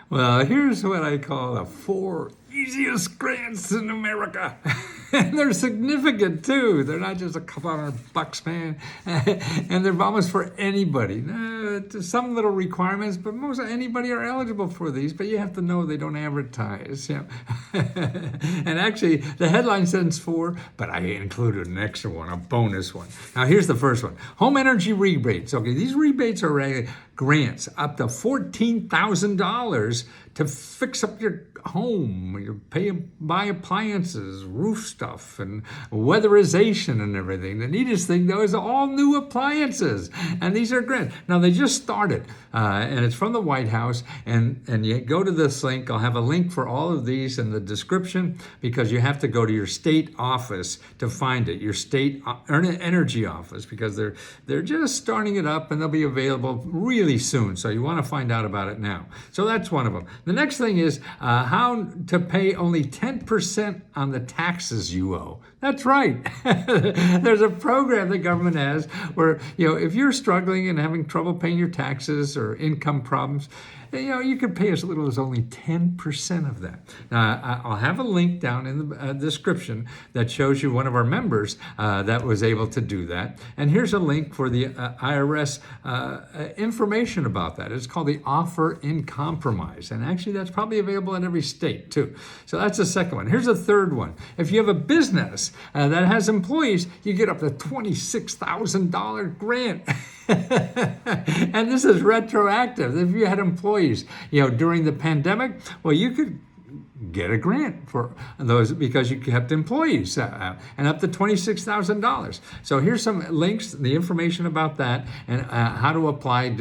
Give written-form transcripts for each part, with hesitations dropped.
Well, here's what I call the four easiest grants in America. And they're significant too. They're not just a couple $100, man. And they're almost for anybody. Some little requirements, but most anybody are eligible for these. But you have to know they don't advertise. And actually, the headline says four, but I included an extra one, a bonus one. Now, here's the first one: home energy rebates. Okay, these rebates are grants up to $14,000 to fix up your home. You buy appliances, roof stuff, and weatherization and everything. The neatest thing, though, is all new appliances, and these are grants. Now, they just started, and it's from the White House, and you go to this link. I'll have a link for all of these in the description, because you have to go to your state office to find it, your state energy office, because they're just starting it up, and they'll be available really soon. So you want to find out about it now. So that's one of them. The next thing is how to pay only 10% on the taxes you owe. That's right. There's a program the government has where, if you're struggling and having trouble paying your taxes or income problems, you can pay as little as only 10% of that. Now, I'll have a link down in the description that shows you one of our members that was able to do that. And here's a link for the IRS information about that. It's called the Offer in Compromise. And actually, that's probably available in every state, too. So that's the second one. Here's a third one. If you have a business that has employees, you get up to $26,000 grant. And this is retroactive. If you had employees, during the pandemic, well, you could get a grant for those because you kept employees, and up to $26,000. So here's some links, the information about that, and how to apply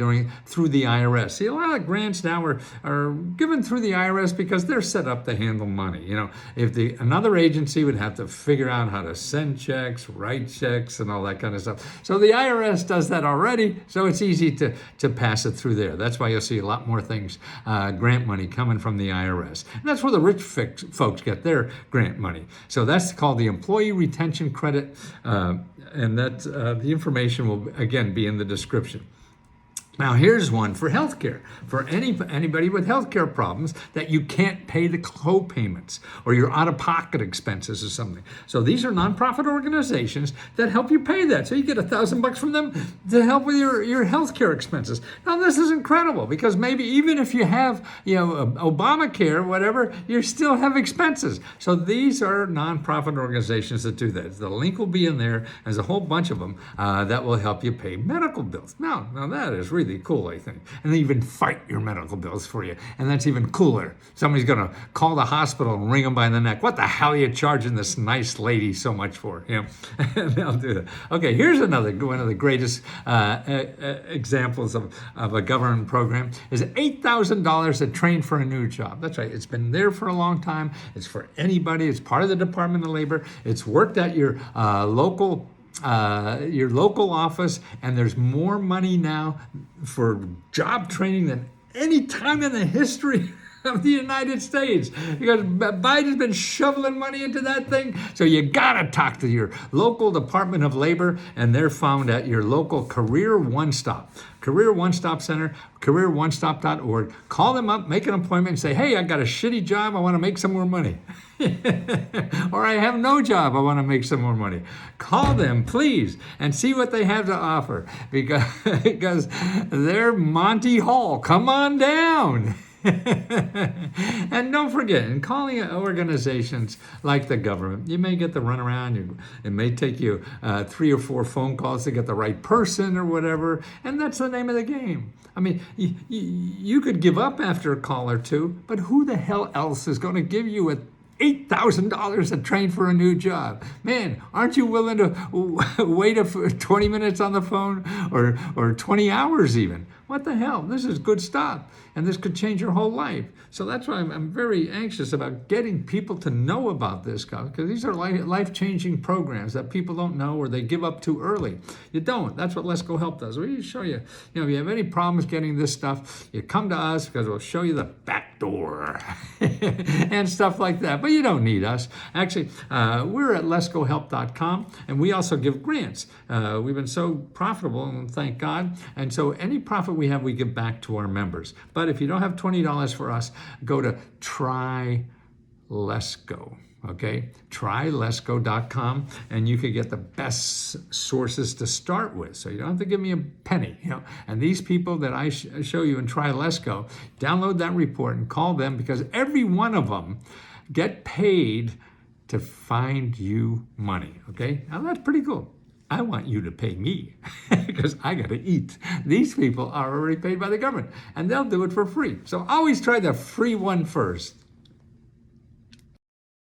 through the IRS. See, a lot of grants now are given through the IRS because they're set up to handle money. If another agency would have to figure out how to send checks, write checks, and all that kind of stuff. So the IRS does that already, so it's easy to pass it through there. That's why you'll see a lot more things, grant money coming from the IRS. And that's where the rich folks get their grant money. So that's called the Employee Retention Credit, and that the information will, again, be in the description. Now, here's one for healthcare. For anybody with healthcare problems that you can't pay the co-payments or your out-of-pocket expenses or something. So these are nonprofit organizations that help you pay that. So you get $1,000 from them to help with your healthcare expenses. Now, this is incredible because maybe even if you have, Obamacare or whatever, you still have expenses. So these are nonprofit organizations that do that. The link will be in there. There's a whole bunch of them that will help you pay medical bills. Now that is really cool, I think. And they even fight your medical bills for you. And that's even cooler. Somebody's going to call the hospital and wring them by the neck. What the hell are you charging this nice lady so much for? And they'll do that. Okay, here's another one of the greatest examples of a government program is $8,000 to train for a new job. That's right. It's been there for a long time. It's for anybody. It's part of the Department of Labor. It's worked at your local office, and there's more money now for job training than any time in the history of the United States, because Biden's been shoveling money into that thing. So you gotta talk to your local Department of Labor, and they're found at your local Career One Stop Center, careeronestop.org. Call them up, make an appointment, and say, hey, I got a shitty job, I want to make some more money. Or I have no job, I want to make some more money. Call them, please, and see what they have to offer, because they're Monty Hall. Come on down. And don't forget, in calling organizations like the government, you may get the runaround. It may take you 3 or 4 phone calls to get the right person or whatever, and that's the name of the game. I mean, you could give up after a call or two, but who the hell else is going to give you $8,000 to train for a new job? Man, aren't you willing to wait 20 minutes on the phone or 20 hours even? What the hell? This is good stuff, and this could change your whole life. So that's why I'm very anxious about getting people to know about this stuff, because these are life-changing programs that people don't know or they give up too early. You don't. That's what Let's Go Help does. We show you, if you have any problems getting this stuff, you come to us because we'll show you the back door and stuff like that. But you don't need us. Actually, we're at letsgohelp.com, and we also give grants. We've been so profitable, and thank God. And so any profit we have, we give back to our members. But if you don't have $20 for us, go to Try Let's Go. Okay, trylesgo.com, and you can get the best sources to start with. So you don't have to give me a penny, And these people that I show you in Try Let's Go, download that report and call them, because every one of them get paid to find you money. Okay, now that's pretty cool. I want you to pay me because I got to eat. These people are already paid by the government, and they'll do it for free. So always try the free one first.